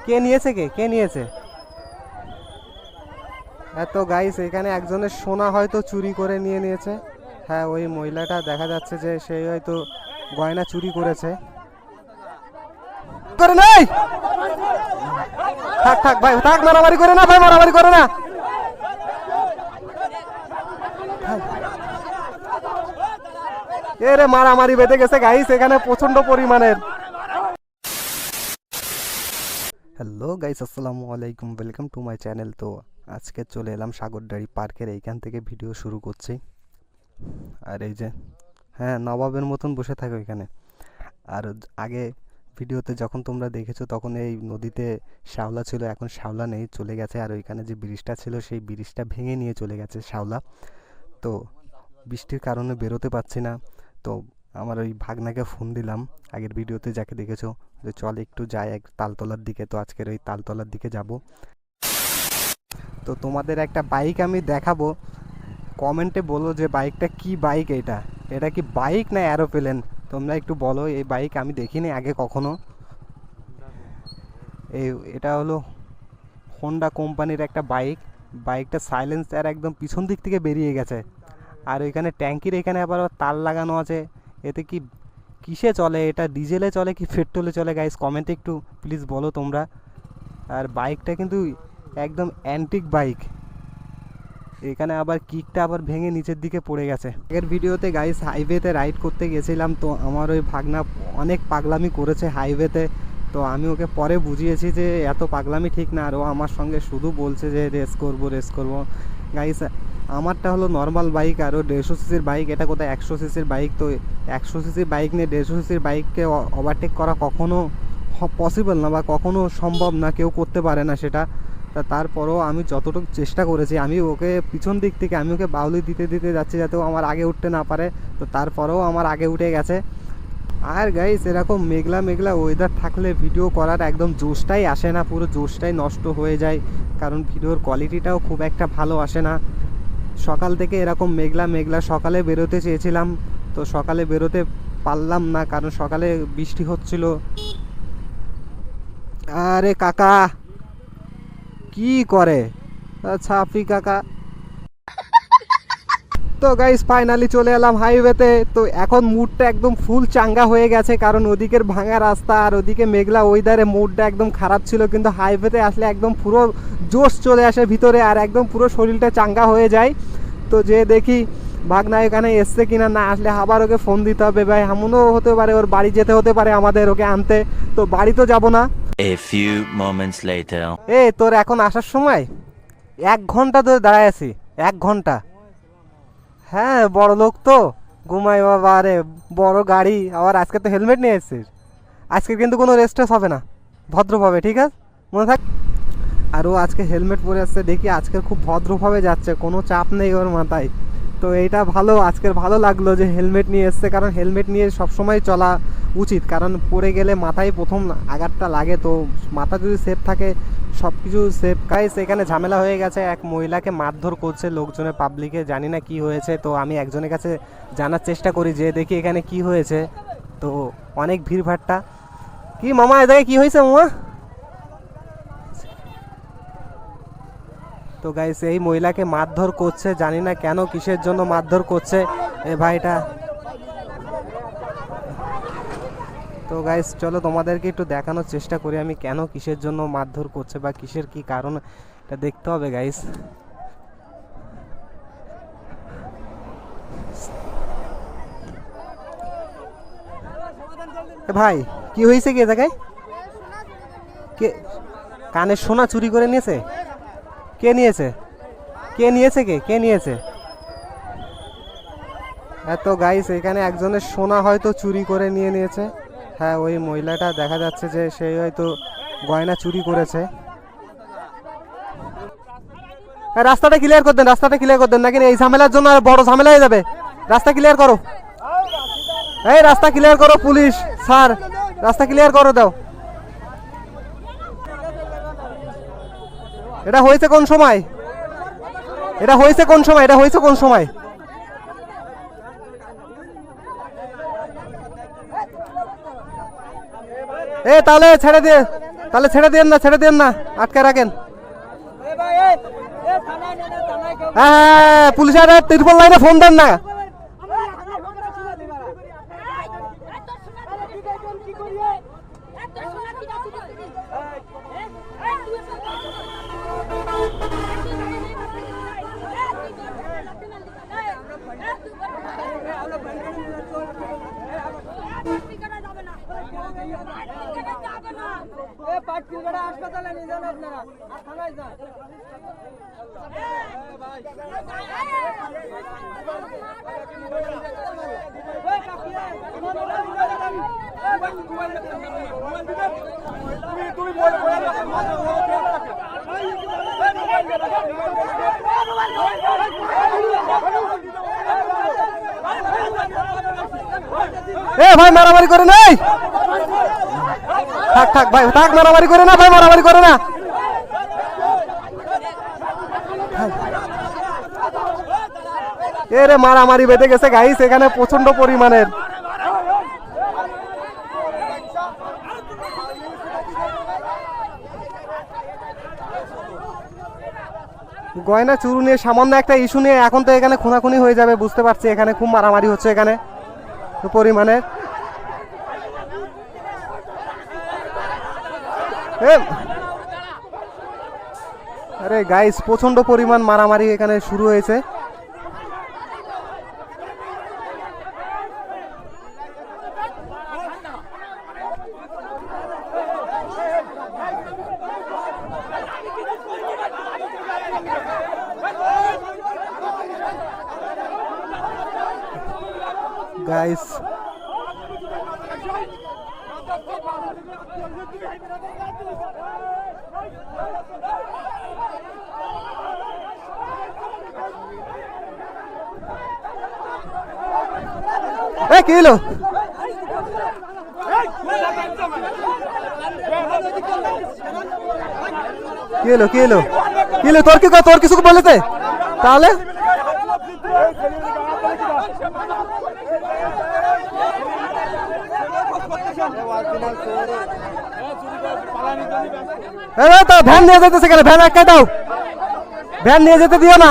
কে নিয়েছে? কে নিয়েছে? এত গাইস এখানে একজনের সোনা হয়তো চুরি করে নিয়ে নিয়েছে। হ্যাঁ, ওই মহিলাটা দেখা যাচ্ছে যে সে হয়তো গয়না চুরি করেছে। করে নাই, থাক থাক ভাই, থাক, মারামারি করে না ভাই, মারামারি করে না। এরে মারামারি বেঁধে গেছে গাইস এখানে প্রচন্ড পরিমাণের। হ্যালো গাইস, আসসালামু আলাইকুম, ওয়েলকাম টু মাই চ্যানেল। তো আজকে চলে এলাম সাগরদাড়ি পার্কের এইখান থেকে ভিডিও শুরু করছি। আর এই যে হ্যাঁ, নবাবের মতন বসে থাকো এখানে। আর আগে ভিডিওতে যখন তোমরা দেখেছো তখন এই নদীতে শ্যাওলা ছিল, এখন শ্যাওলা নেই, চলে গেছে। আর ওইখানে যে ব্রিজটা ছিল সেই ব্রিজটা ভেঙে নিয়ে চলে গেছে শ্যাওলা। তো বৃষ্টির কারণে বেরোতে পারছি না। তো আমার ওই ভাগনাকে ফোন দিলাম, আগের ভিডিওতে যাকে দেখেছো, যে চল একটু যাই এক তালতলার দিকে। তো আজকের ওই তালতলার দিকে যাব। তো তোমাদের একটা বাইক আমি দেখাবো, কমেন্টে বলো যে বাইকটা কি বাইক, এটা কি বাইক না অ্যারোপ্লেন, তোমরা একটু বলো। এই বাইক আমি দেখিনি আগে কখনো। এটা হলো হোন্ডা কোম্পানির একটা বাইক। বাইকটা সাইলেন্সার একদম পিছন দিক থেকে বেরিয়ে গেছে। আর ওইখানে ট্যাঙ্কির এখানে আবার তার লাগানো আছে। এতে কি কিসে চলে? এটা ডিজেলে চলে কি পেট্রোলে চলে? গাইস কমেন্টে একটু প্লিজ বলো তোমরা। আর বাইকটা কিন্তু একদম অ্যান্টিক বাইক। এখানে আবার কিকটা আবার ভেঙে নিচের দিকে পড়ে গেছে। আগের ভিডিওতে গাইস হাইওয়েতে রাইড করতে গেছিলাম, তো আমার ওই ভাগনা অনেক পাগলামি করেছে হাইওয়েতে। তো আমি ওকে পরে বুঝিয়েছি যে এত পাগলামি ঠিক না। আর ও আমার সঙ্গে শুধু বলছে যে রেস করব। গাইস আমারটা হলো নর্মাল বাইক, আর ও 150 সিসির বাইক। এটা কোথায় 100 সিসির বাইক। তো 100 সিসির বাইক নিয়ে 150 সিসির বাইককে ওভারটেক করা কখনো পসিবল না, বা কখনো সম্ভব না, কেউ করতে পারে না সেটা। তারপরও আমি যতটুকু চেষ্টা করেছি, আমি ওকে পিছন দিক থেকে আমি ওকে বাউলি দিতে যাচ্ছি যাতে ও আমার আগে উঠতে না পারে। তো তারপরেও আমার আগে উঠে গেছে। আর গাইস এরকম মেঘলা ওয়েদার থাকলে ভিডিও করার একদম জোশটাই আসে না, পুরো জোশটাই নষ্ট হয়ে যায়। কারণ ভিডিওর কোয়ালিটিটাও খুব একটা ভালো আসে না। সকাল থেকে এরকম মেঘলা সকালে বেরোতে চেয়েছিলাম, তো সকালে বেরোতে পারলাম না কারণ সকালে বৃষ্টি হচ্ছিল। আরে কাকা কি করে ছাপরি কাকা। তো গাইস ফাইনালি চলে এলাম হাইওয়েতে। তো এখন মুডটা একদম ফুল চাঙ্গা হয়ে গেছে, কারণ ওদিকের ভাঙা রাস্তা আর ওদিকে মেঘলা ওয়েদারে মুডটা একদম খারাপ ছিল। কিন্তু হাইওয়েতে আসলে একদম পুরো জোশ চলে আসে ভিতরে, আর একদম পুরো শরীরটা চাঙ্গা হয়ে যায়। তো যে দেখি ভাগনা এখানে এসছে কিনা, না আসলে আবার ওকে ফোন দিতে হবে। ভাই এমনও হতে পারে ওর বাড়ি যেতে হতে পারে আমাদের ওকে আনতে। তো বাড়ি তো যাবো না। A few moments later. তোর এখন আসার সময় 1 ঘন্টা ধরে দাঁড়ায় আছি, 1 ঘন্টা। হ্যাঁ বড় লোক তো, ঘুমাই বাবা। আরে বড় গাড়ি, আবার আজকে তো হেলমেট নিয়ে এসেছিস। আজকে কিন্তু কোনো রেস্টেস হবে না, ভদ্রভাবে, ঠিক আছে মনে থাক। আর ও আজকে হেলমেট পরে আসছে, দেখি আজকের খুব ভদ্রভাবে যাচ্ছে, কোনো চাপ নেই ওর মাথায়। তো এইটা ভালো, আজকের ভালো লাগলো যে হেলমেট নিয়ে এসছে। কারণ হেলমেট নিয়ে সবসময় চলা উচিত, কারণ পড়ে গেলে মাথায় প্রথম আঘাতটা লাগে। তো মাথা যদি সেফ থাকে সব কিছু সেফ। গাইস এখানে ঝামেলা হয়ে গেছে, এক মহিলাকে মারধর করছে লোকজনের, পাবলিকে, জানি না কি হয়েছে। তো আমি একজনের কাছে জানার চেষ্টা করি যে দেখি এখানে কি হয়েছে। তো অনেক ভিড়ভাট্টা। কি মামা এদিকে কি হয়েছে মামা? তো গাইস এই মহিলাকে মারধর করছে, জানি না কেন, কিসের জন্য মারধর করছে এ ভাইটা। তো গাইস চলো তোমাদেরকে একটু দেখানোর চেষ্টা করি আমি কেন, কিসের জন্য মারধর করছে বা কিসের কি কারণ, এটা দেখতে হবে গাইস। ভাই কি হয়েছে কি জায়গায়? কে কানের সোনা চুরি করে নিয়েছে? কে নিয়েছে? কে নিয়েছে? এত গাইস এখানে একজনের সোনা হয়তো চুরি করে নিয়ে নিয়েছে। হ্যাঁ, ওই মহিলাটা দেখা যাচ্ছে যে সে হয়তো গয়না চুরি করেছে। রাস্তাটা ক্লিয়ার করে দেন, নাকি এই ঝামেলার জন্য আর বড় ঝামেলা হয়ে যাবে। রাস্তা ক্লিয়ার করো, এই রাস্তা ক্লিয়ার করো, পুলিশ স্যার রাস্তা ক্লিয়ার করো দাও। এটা হয়েছে কোন সময়? তাহলে ছেড়ে দিয়ে তাহলে ছেড়ে দেন না আটকে রাখেন। হ্যাঁ পুলিশের ত্রিপল লাইনে ফোন দেন না। হাসপাতালে নিয়ে যান আপনারা, আর থানায় যান। এ ভাই মারামারি করে নাই, থাক ভাই থাক, মারামারি করে না ভাই, মারামারি করে না। এরে মারামারি বেঁধে গেছে গাইস এখানে প্রচন্ড পরিমাণের। গয়না চুরি নিয়ে সামান্য একটা ইস্যু নিয়ে এখন তো এখানে খুনাখুনি হয়ে যাবে, বুঝতে পারছি এখানে খুব মারামারি হচ্ছে এখানে পরিমাণের। আরে গাইস প্রচন্ড পরিমাণ মারামারি এখানে শুরু হয়েছে। গাইস কি হলো? তোর কিছু বলেছে তাহলে? ভ্যান নিয়ে যেতেছে কেন? ভ্যান আটকে দাও, ভ্যান নিয়ে যেতে দিও না।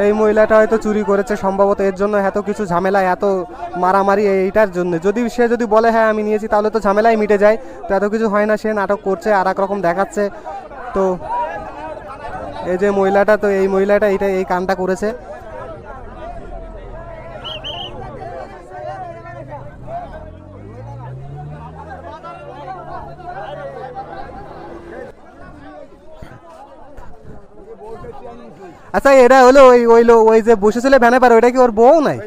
এই মহিলাটা হয়তো চুরি করেছে সম্ভবত, এর জন্য এত কিছু ঝামেলা, এত মারামারি এইটার জন্য। সে যদি বলে হ্যাঁ আমি নিয়েছি তাহলে তো ঝামেলাই মিটে যায়, তো এত কিছু হয় না। সে নাটক করছে, আর এক রকম দেখাচ্ছে। তো এই যে মহিলাটা, তো এই মহিলাটা এই কামটা করেছে। আচ্ছা এটা হলো ওই যে বসেছিল ভ্যানে পারে, ওইটা কি ওর বউ নাই?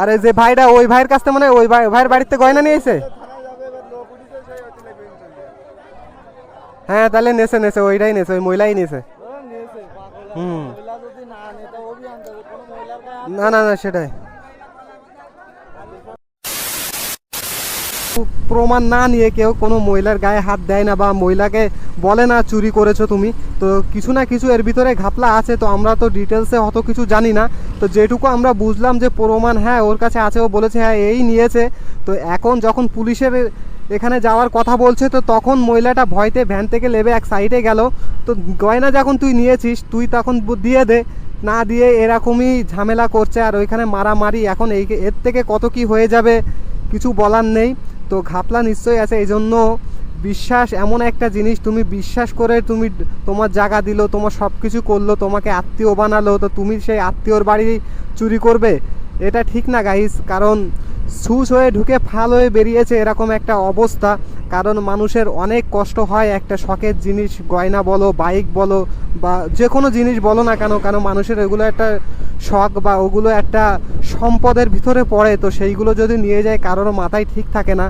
আরে যে ভাইটা, ওই ভাইয়ের কাছ থেকে মানে ওই ভাইয়ের বাড়িতে গয়না নিয়েছে। হ্যাঁ তাহলে নেছে ওইটাই নেছে, ওই মহিলাই নেছে। না সেটাই। প্রমাণ না নিয়ে কেউ কোনো মহিলার গায়ে হাত দেয় না বা মহিলাকে বলে না চুরি করেছো তুমি। তো কিছু না কিছু এর ভিতরে ঘাপলা আছে, তো আমরা তো ডিটেলসে অত কিছু জানি না। তো যেটুকু আমরা বুঝলাম যে প্রমাণ হ্যাঁ ওর কাছে আছে, ও বলেছে হ্যাঁ এই নিয়েছে। তো এখন যখন পুলিশের এখানে যাওয়ার কথা বলছে, তো তখন মহিলাটা ভয়তে ভ্যান থেকে নেমে এক সাইডে গেল। তো গয়না যখন তুই নিয়েছিস তুই তখন দিয়ে দে, না দিয়ে এরকমই ঝামেলা করছে আর ওইখানে মারামারি। এখন এর থেকে কত কি হয়ে যাবে কিছু বলার নেই। তো ঘাপলা নিশ্চয়ই আছে। এই জন্য বিশ্বাস এমন একটা জিনিস, তুমি বিশ্বাস করে তুমি তোমার জায়গা দিল, তোমার সব কিছু করলো, তোমাকে আত্মীয় বানালো, তো তুমি সেই আত্মীয়র বাড়ি চুরি করবে? এটা ঠিক না গাইস। কারণ সুস হয়ে ঢুকে ফাল হয়ে বেরিয়েছে এরকম একটা অবস্থা। কারণ মানুষের অনেক কষ্ট হয় একটা শখের জিনিস, গয়না বলো, বাইক বলো, বা যে কোনো জিনিস বলো না কেন, কারণ মানুষের ওগুলো একটা শখ বা ওগুলো একটা সম্পদের ভিতরে পড়ে। তো সেইগুলো যদি নিয়ে যায় কারোর মাথায় ঠিক থাকে না।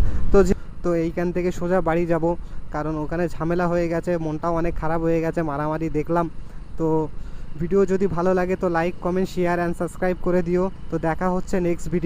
তো এইখান থেকে সোজা বাড়ি যাব, কারণ ওখানে ঝামেলা হয়ে গেছে, মনটাও অনেক খারাপ হয়ে গেছে, মারামারি দেখলাম। তো ভিডিও যদি ভালো লাগে তো like, comment, share and subscribe করে দিও। তো দেখা হচ্ছে নেক্সট ভিডিও।